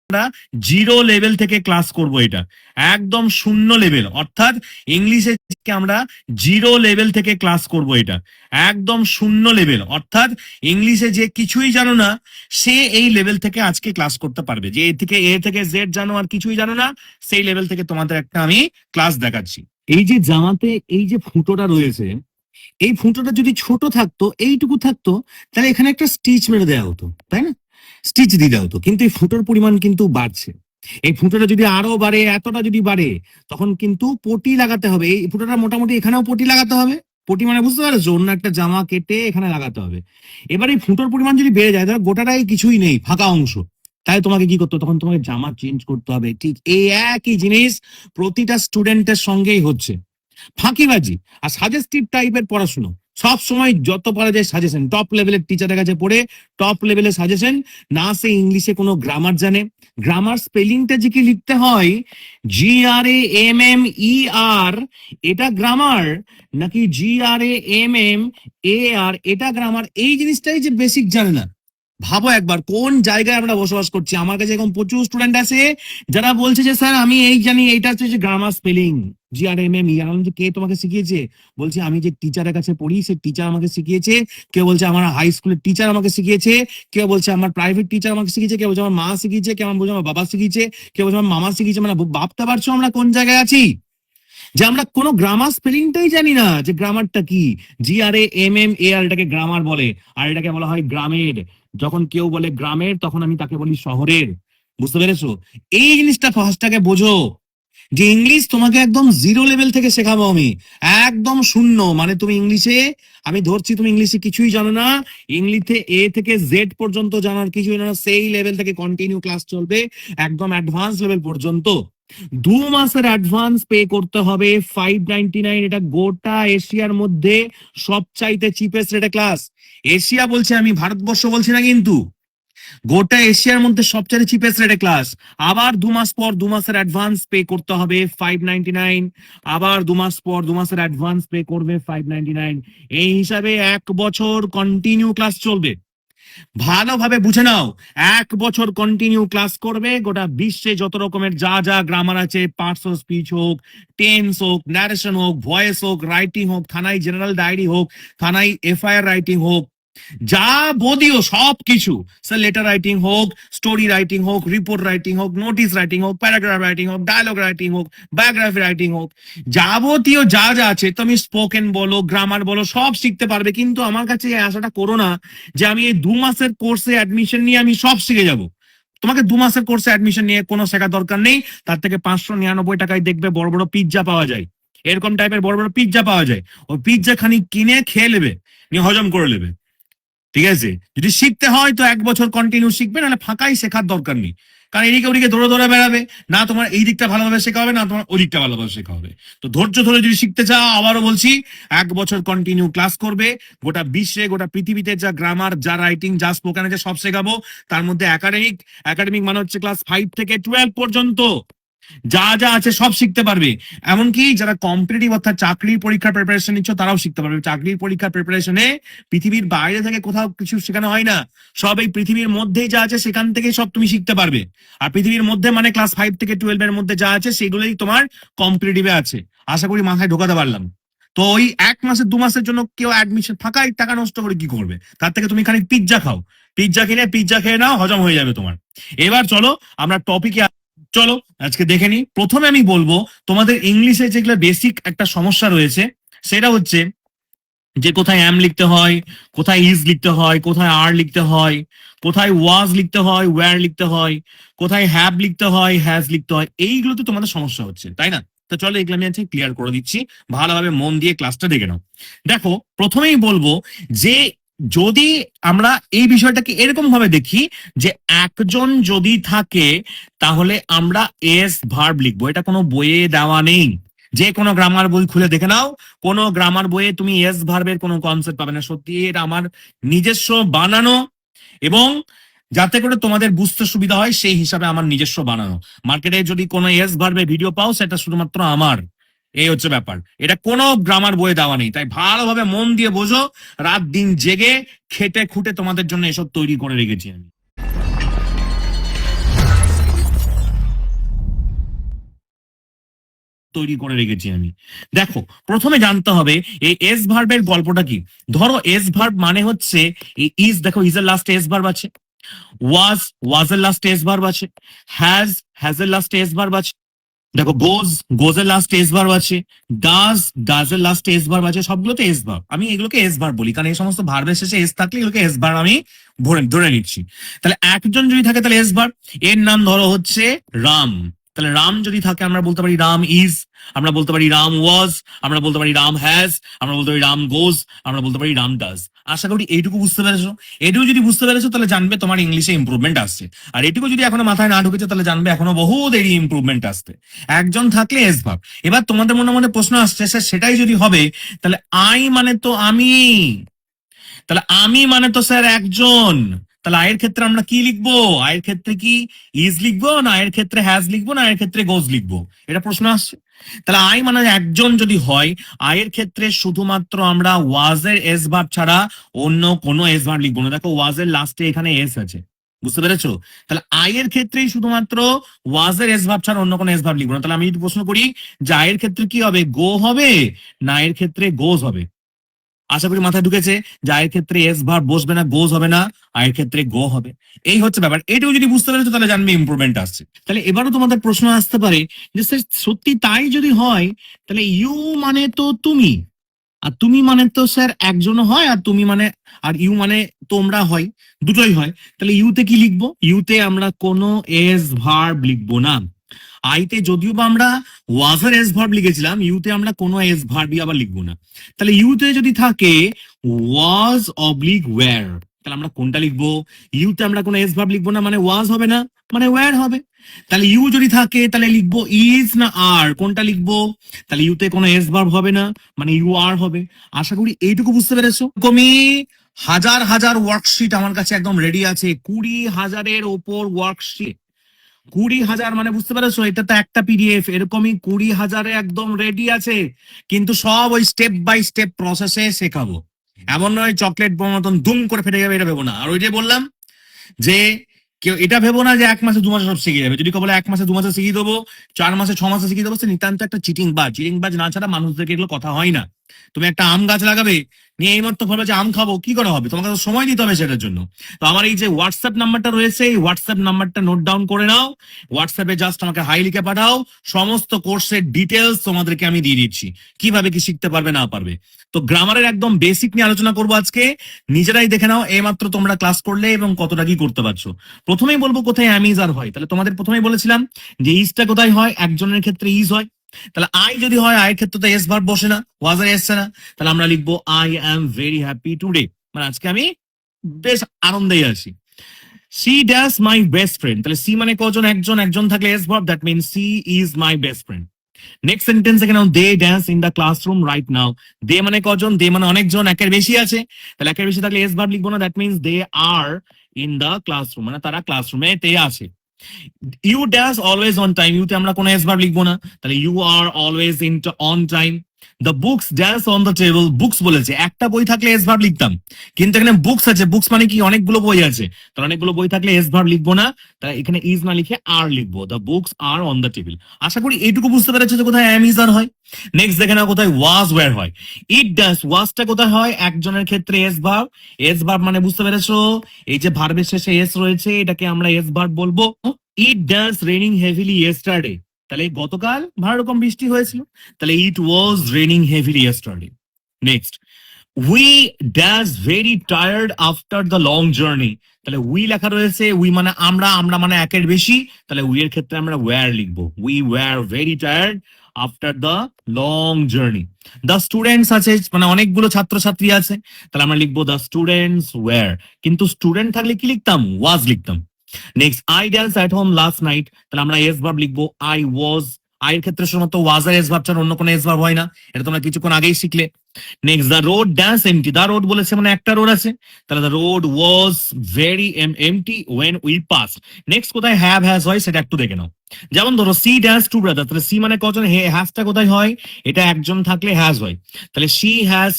আমরা zero level থেকে class করব, এটা একদম শূন্য লেভেল, অর্থাৎ ইংলিশে আমরা জিরো লেভেল থেকে ক্লাস করব, এটা একদম শূন্য লেভেল, অর্থাৎ ইংলিশে যে কিছুই জানো না সে এই লেভেল থেকে আজকে ক্লাস করতে পারবে। যে এ থেকে জেড জানো আর কিছুই জানো না, সেই লেভেল থেকে তোমাদের একটা আমি ক্লাস দেখাচ্ছি। এই যে জামাতে এই যে ফুটোটা রয়েছে, এই ফুটোটা যদি ছোট থাকতো, এইটুকু থাকতো, তাহলে এখানে একটা স্টিচ মেরে দেওয়া হতো, তাই না? স্টিচ দিয়ে দেওয়া হতো, কিন্তু এই ফুটোর পরিমাণ কিন্তু বাড়ছে। এই ফুটোটা যদি আরো বাড়ে, এতটা যদি বাড়ে, তখন কিন্তু পটি লাগাতে হবে। এই ফুটোটা মোটামুটি এখানেও পটি লাগাতে হবে। পটি মানে বুঝতে পারছো, অন্য একটা জামা কেটে এখানে লাগাতে হবে। এবার এই ফুটোর পরিমাণ যদি বেড়ে যায়, ধরো গোটাটাই কিছুই নেই, ফাঁকা অংশ, তাই তোমাকে কি করতে হবে? তখন তোমাকে জামা চেঞ্জ করতে হবে। ঠিক এই একই জিনিস প্রতিটা স্টুডেন্টের সঙ্গেই হচ্ছে। ফাঁকিবাজি আর সাজেস্টিভ টাইপের পড়াশুনো সব সময় যত পারা যায় সাজেশন, টপ লেভেলের টিচারের কাছে পড়ে টপ লেভেলের সাজেশন। না সে ইংলিশে কোনো গ্রামার জানে, গ্রামার স্পেলিংটা যে কি লিখতে হয়, GRAMMER, এটা গ্রামার, নাকি GRAMMAR এটা গ্রামার, এই জিনিসটাই যে বেসিক জানে না। ভাবো একবার কোন জায়গায় আমরা বসবাস করছি। আমার কাছে এখন প্রচুর স্টুডেন্ট আছে যারা বলছে যে স্যার আমি এই জানি, এইটা হচ্ছে গ্রামার স্পেলিং GRAMMER। আমি কে তোমাকে শিখিয়েছে? বলছি আমি যে টিচারের কাছে পড়ি সে টিচার আমাকে শিখিয়েছে। কেউ বলছে আমার হাই স্কুলের টিচার আমাকে শিখিয়েছে, কেউ বলছে আমার প্রাইভেট টিচার আমাকে শিখিয়েছে, কেউ বলছে আমার মা শিখিয়েছে, কেউ বলছে আমার বাবা শিখিয়েছে, কেউ বলছে আমার মামা শিখিয়েছে। মানে ভাবতে পারছো আমরা কোন জায়গায় আছি? যে আমরা কোনো গ্রামার স্পেলিংটাই জানি না, যে গ্রামারটা কি। GRAMMAR এটাকে গ্রামার বলে, আর এটাকে বলা হয় গ্রামের। যখন কেউ বলে গ্রামের, তখন আমি তাকে বলি শহরের। বুঝতে পেরেছো? এই জিনিসটা ফার্স্টটাকে বোঝো, যে ইংলিশ তোমাকে একদম জিরো লেভেল থেকে শেখাবো আমি, একদম শূন্য। মানে তুমি ইংলিশে, আমি ধরছি তুমি ইংলিশে কিছুই জানো না, ইংলিশে এ থেকে জেড পর্যন্ত জানার কিছুই জানো না, সেই লেভেল থেকে কন্টিনিউ ক্লাস চলবে একদম অ্যাডভান্স লেভেল পর্যন্ত। 2 মাসের অ্যাডভান্স পে করতে হবে 599। এটা গোটা এশিয়ার মধ্যে সবচাইতে চিপেস্ট রেটে ক্লাস। এশিয়া বলছে আমি, ভারতবর্ষ বলছি না কিন্তু, গোটা এশিয়ার মধ্যে সবচেয়ে চিপেস্ট রেটে ক্লাস। আবার 2 মাস পর 2 মাসের অ্যাডভান্স পে করতে হবে 599। আবার 2 মাস পর 2 মাসের অ্যাডভান্স পে করবে 599। এই হিসাবে 1 বছর কন্টিনিউ ক্লাস চলবে। ভালোভাবে বুঝে নাও, 1 বছর কন্টিনিউ ক্লাস করবে। গোটা বিশ্বে যত রকমের যা যা গ্রামার আছে, পার্টস অফ স্পিচ হোক, টেন্স হোক, ন্যারেশন হোক, ভয়েস হোক, রাইটিং হোক, থানায় জেনারেল ডায়েরি হোক, থানায় FIR রাইটিং হোক, যা বদিও সব কিছু, স্যার লেটার রাইটিং হোক, স্টোরি রাইটিং হোক, রিপোর্ট রাইটিং হোক, নোটিস রাইটিং হোক, প্যারাগ্রাফ রাইটিং হোক, ডায়লগ রাইটিং হোক, বায়োগ্রাফি রাইটিং হোক, যাবতীয় যা যা আছে, তুমি স্পোকেন বলো, গ্রামার বলো, সব শিখতে পারবে। কিন্তু আমার কাছে এই আশাটা করো না যে আমি এই 2 মাসের কোর্সে অ্যাডমিশন নিয়ে আমি সব শিখে যাব। তোমাকে 2 মাসের কোর্সে অ্যাডমিশন নিয়ে কোনো শেখার দরকার নেই। তার থেকে 599 টাকায় দেখবে বড় বড় পিৎজা পাওয়া যায়, এরকম টাইপের বড় বড় পিৎজা পাওয়া যায়। ওই পিৎজা খানি কিনে খেয়ে নেবে, নিয়ে হজম করে নেবে। ঠিক আছে? যদি শিখতে হয় তো 1 বছর কন্টিনিউ শিখবে, নাহলে ফাঁকাই শেখার দরকার নেই। কারণ এদিকে ওদিকে দৌড়ে দৌড়ে বেড়াবে না, তোমার এই দিকটা ভালোভাবে শেখা হবে না, তোমার ওই দিকটা ভালোভাবে শেখা হবে। তো ধৈর্য ধরে যদি শিখতে চাও, আবারও বলছি, 1 বছর কন্টিনিউ ক্লাস করবে। গোটা বিশ্বে, গোটা পৃথিবীতে যা গ্রামার, যা রাইটিং, যা স্পোকেন আছে সব শেখাবো। তার মধ্যে একাডেমিক মানে হচ্ছে ক্লাস 5 থেকে 12 পর্যন্ত যা যা আছে সব শিখতে পারবে। এমনকি যারা কম্পিটিটিভ অর্থাৎ চাকরির পরীক্ষার প্রিপারেশন নিচ্ছ তারাও শিখতে পারবে। চাকরির পরীক্ষার প্রিপারেশনে পৃথিবীর বাইরে থেকে কোথাও কিছু শেখানো হয় না, সব এই পৃথিবীর মধ্যেই যা আছে সেখান থেকে সব তুমি শিখতে পারবে। আর পৃথিবীর মধ্যে মানে ক্লাস 5 থেকে 12 এর মধ্যে যা আছে সেগুলোই তোমার কম্পিটিটিভে আছে। আশা করি মাথায় ঢোকাতে পারলাম। তো ওই 1 মাসের 2 মাসের জন্য কেউ অ্যাডমিশন ফাঁকাই টাকা নষ্ট করে কি করবে? তার থেকে তুমি খালি পিৎজা খাও, পিৎজা খেয়ে নাও, হজম হয়ে যাবে তোমার। এবার চলো আমরা টপিকে, চলো আজকে দেখে নি। প্রথমে আমি বলবো তোমাদের ইংলিশে যেগুলো বেসিক একটা সমস্যা রয়েছে, সেটা হচ্ছে যে কোথায় অ্যাম লিখতে হয়, কোথায় ইজ লিখতে হয়, কোথায় আর লিখতে হয়, কোথায় ওয়াজ লিখতে হয়, ওয়্যার লিখতে হয়, কোথায় হ্যাভ লিখতে হয়, হ্যাজ লিখতে হয়। এইগুলোতে তোমাদের সমস্যা হচ্ছে, তাই না? তো চলো এগুলো আমি আজকে ক্লিয়ার করে দিচ্ছি, ভালোভাবে মন দিয়ে ক্লাসটা দেখে নাও। দেখো প্রথমেই বলবো যে যদি আমরা এই বিষয়টাকে এরকম ভাবে দেখি যে একজন যদি থাকে তাহলে আমরা এস ভার্ব লিখবো। এটা কোনো বইয়ে দেওয়া নেই। যে কোনো গ্রামার বই খুলে দেখে নাও, কোনো গ্রামার বইয়ে তুমি এস ভার্বের কোনো কনসেপ্ট পাবে না। সত্যি এটা আমার নিজস্ব বানানো, এবং যাতে করে তোমাদের বুঝতে সুবিধা হয় সেই হিসাবে আমার নিজস্ব বানানো। মার্কেটে যদি কোনো এস ভার্বের ভিডিও পাও সেটা শুধুমাত্র আমার। এই হচ্ছে ব্যাপার, এটা কোনো গ্রামার বইয়ে দেওয়া নেই। তাই ভালোভাবে মন দিয়ে বোঝো, রাত দিন জেগে খেটে খুঁটে তোমাদের জন্য এসব তৈরি করে রেখেছি আমি। তৈরি করে রেখেছি আমি। দেখো, প্রথমে জানতে হবে এই এস ভার্বের গল্পটা কি। ধরো এস ভার্ব মানে হচ্ছে এই ইজ, দেখো ইজের লাস্টে এস ভার্ব আছে, ওয়াজ এর লাস্টে এস ভার্ব আছে, হ্যাজ এর লাস্টে এস ভার্ব আছে, দেখো গোজ এর লাস্টে এস ভার্ব আছে, ডাজ এর লাস্টে এস ভার্ব আছে, সবগুলোতে এস ভার্ব। আমি এগুলোকে এস ভার্ব বলি, কারণ এই সমস্ত ভার্বের শেষে এস থাকলে এগুলোকে এস ভার্ব আমি ধরে নিচ্ছি। তাহলে একজন যদি থাকে তাহলে এস ভার্ব। এর নাম ধরো হচ্ছে রাম, তাহলে রাম যদি থাকে আমরা বলতে পারি রাম ইজ, আমরা বলতে পারি রাম ওয়াজ, আমরা বলতে পারি রাম হ্যাজ, আমরা বলতে পারি রাম গোজ, আমরা বলতে পারি রাম ডাজ। আশা করি এইটুকু বুঝতে পেরেছো। এটুকু যদি বুঝতে পেরেছো তাহলে জানবে তোমার ইংলিশে ইমপ্রুভমেন্ট আসছে। আর এটুকু যদি এখনো মাথায় না ঢুকেছে তাহলে জানবে এখনো বহু দেরি ইমপ্রুভমেন্ট আসতে। একজন থাকলে এস ভার্ব। এবার তোমাদের মনে মনে প্রশ্ন আসছে, স্যার সেটাই যদি হবে তাহলে আই মানে তো আমি, তাহলে আমি মানে তো স্যার একজন, তাহলে আয়ের ক্ষেত্রে আমরা কি লিখবো? আয়ের ক্ষেত্রে কি ইজ লিখবো, না আয়ের ক্ষেত্রে হ্যাজ লিখবো, না আয়ের ক্ষেত্রে গোজ লিখবো? এটা প্রশ্ন আসছে। তাহলে আই মানে একজন যদি হয়, আয়ের ক্ষেত্রে শুধুমাত্র আমরা ওয়াজের এস ভার্ব ছাড়া অন্য কোনো এস ভার্ব লিখবো না। দেখো ওয়াজের লাস্টে এখানে এস আছে, বুঝতে পেরেছো? তাহলে আয়ের ক্ষেত্রেই শুধুমাত্র ওয়াজের এস ভার্ব ছাড়া অন্য কোনো এস ভার্ব লিখবো না। তাহলে আমি যদি প্রশ্ন করি যে আয়ের ক্ষেত্রে কি হবে, গো হবে না আয়ের ক্ষেত্রে গোজ হবে? আশা করি মাথায় ঢুকেছে যে আয়ের ক্ষেত্রে এস ভার্ব বসবে না, গোজ হবে না, আয়ের ক্ষেত্রে গো হবে। এই হচ্ছে ব্যাপার। এটাও যদি বুঝতে পেরেছো তাহলে জানবে ইমপ্রুভমেন্ট আসছে। তাহলে এবারও তোমাদের প্রশ্ন আসতে পারে যে স্যার সত্যি তাই যদি হয় তাহলে ইউ মানে তো তুমি, আর তুমি মানে তো স্যার একজন হয়, আর তুমি মানে আর ইউ মানে তোমরা হয়, দুটোই হয়। তাহলে ইউতে কি লিখবো? ইউতে আমরা কোনো এস ভার্ব লিখবো না। আইতে যদিও বা আমরা ওয়াজের এস ভার্ব লিখেছিলাম, ইউতে আমরা কোনো এস ভার্বই আবার লিখবো না। তাহলে ইউতে যদি থাকে ওয়াজ অবলিক ওয়্যার, তাহলে আমরা কোনটা লিখবো? ইউতে আমরা কোনো এস ভার্ব লিখবো না, মানে ওয়াজ হবে না, মানে ওয়্যার হবে। তাহলে ইউ যদি থাকে তাহলে লিখবো ইজ না আর, কোনটা লিখবো? তাহলে ইউতে কোনো এস ভার্ব হবে না, মানে ইউ আর হবে। আশা করি এইটুকু বুঝতে পেরেছো। কমি হাজার হাজার ওয়ার্কশিট আমার কাছে একদম রেডি আছে, 20,000-এর ওপর ওয়ার্কশিট। 20,000 মানে বুঝতে পেরেছো, এটা তো একটা পিডিএফ, এরকমই 20,000-এ একদম রেডি আছে। কিন্তু সব ওই স্টেপ বাই স্টেপ প্রসেসে শেখাবো। এমন নয় চকলেট মতন দুম করে ফেটে যাবে, এটা ভেবো না। আর ওই যে বললাম যে কেউ এটা ভেবো না যে 1 মাসে 2 মাসে সব শিখে যাবে। যদি কেউ বলে 1 মাসে 2 মাসে শিখিয়ে দেবো, 4 মাসে 6 মাসে শিখিয়ে দেবো, সে নিতান্ত একটা চিটিং বাজ না ছাড়া মানুষদেরকে এগুলো কথা হয় না। তুমি একটা আম গাছ লাগাবে, নিয়ে এই মতো ভাবে যে আম খাবো, কি করে হবে? তোমাকে তো সময় দিতে হবে সেটার জন্য। তো আমার এই যে হোয়াটসঅ্যাপ নাম্বারটা রয়েছে, এই হোয়াটসঅ্যাপ নাম্বারটা নোট ডাউন করে নাও। হোয়াটসঅ্যাপে জাস্ট আমাকে হাই লিখে পাঠাও, সমস্ত কোর্সের ডিটেলস তোমাদেরকে আমি দিয়ে দিচ্ছি, কিভাবে কি শিখতে পারবে না পারবে। তো গ্রামারের একদম বেসিক নিয়ে আলোচনা করবো আজকে। নিজেরাই দেখে নাও এইমাত্র তোমরা ক্লাস করলে এবং কতটা কি করতে পারছো। প্রথমেই বলবো কোথায় অ্যামিজ আর হয়। তাহলে তোমাদের প্রথমেই বলেছিলাম যে ইজটা কোথায় হয়, একজনের ক্ষেত্রে ইজ হয়। তাহলে আই যদি হয়, আয়ের ক্ষেত্রে তো এস ভার্ব বসে না, ওয়াজার এসছে না। তাহলে আমরা লিখবো I am very happy today, মানে আজকে আমি বেশ আনন্দেই আছি। She dash my best friend, তাহলে সি মানে কজন? একজন, একজন থাকলে S verb, that means she is my best friend. Next sentence এখানে they dance in the classroom right now. They মানে কজন? দে মানে অনেকজন, একের বেশি আছে। তাহলে একের বেশি থাকলে এস ভার্ব লিখবো না, that means they are in the classroom, মানে তারা ক্লাসরুমে তে আছে। You dash always on time, ইউতে আমরা কোনো এস ভার্ব লিখবো না, তাহলে you are always in on time. The books dash on the table, books বলেছে, একটা বই থাকলে এস ভার্ব লিখতাম, কিন্তু এখানে বুকস আছে, বুকস মানে কি অনেকগুলো বই আছে, তাহলে অনেকগুলো বই থাকলে এস ভার্ব লিখবো না, তাহলে এখানে ইজ না লিখে আর লিখবো, the books are on the table. আশা করি এইটুকু বুঝতে পেরেছো যে কোথায় অ্যাম ইজ আর হয়। নেক্সট দেখে নাও কোথায় ওয়াজ ওয়্যার হয়। ইট ড্যাশ, ওয়াজটা কোথায় হয়? একজনের ক্ষেত্রে এস ভার্ব। এস ভার্ব মানে বুঝতে পেরেছো, এই যে ভার্বের শেষে এস রয়েছে এটাকে আমরা এস ভার্ব বলবো। It dash raining heavily yesterday, তাহলে গতকাল ভালো রকম বৃষ্টি হয়েছিল, তাহলে it was raining heavily yesterday. Next, we dash very tired after the long journey, তাহলে উই লেখা রয়েছে, উই মানে আমরা, আমরা মানে একের বেশি, তাহলে উই এর ক্ষেত্রে আমরা ওয়্যার লিখবো। We were very tired after the long journey. The students আছে, মানে অনেকগুলো ছাত্রছাত্রী আছে, তাহলে আমরা লিখবো দ্য স্টুডেন্টস ওয়্যার, কিন্তু স্টুডেন্ট থাকলে কি লিখতাম? ওয়াজ লিখতাম। Next, I dance at home last night, তাহলে আমরা এস ভার্ব লিখবো আই ওয়াজ। আই এর ক্ষেত্রে শুধুমাত্র ওয়াজ আর এস ভার্ব ছাড়া অন্য কোনো এস ভার্ব হয় না, এটা তোমরা কিছুক্ষণ আগেই শিখলে। Next, the road dance empty, the road বলেছে মানে একটা রোড আছে, তাহলে the road was very empty when we pass. Next কোথায় হ্যাভ হ্যাজ হয় সেটা একটু দেখে নাও। যেমন ধরো সি ড্যান্স টু ব্রাদার, তাহলে সি মানে কজন? হ্যাজটা কোথায় হয়? এটা একজন থাকলে হ্যাজ হয়, তাহলে শি হ্যাজ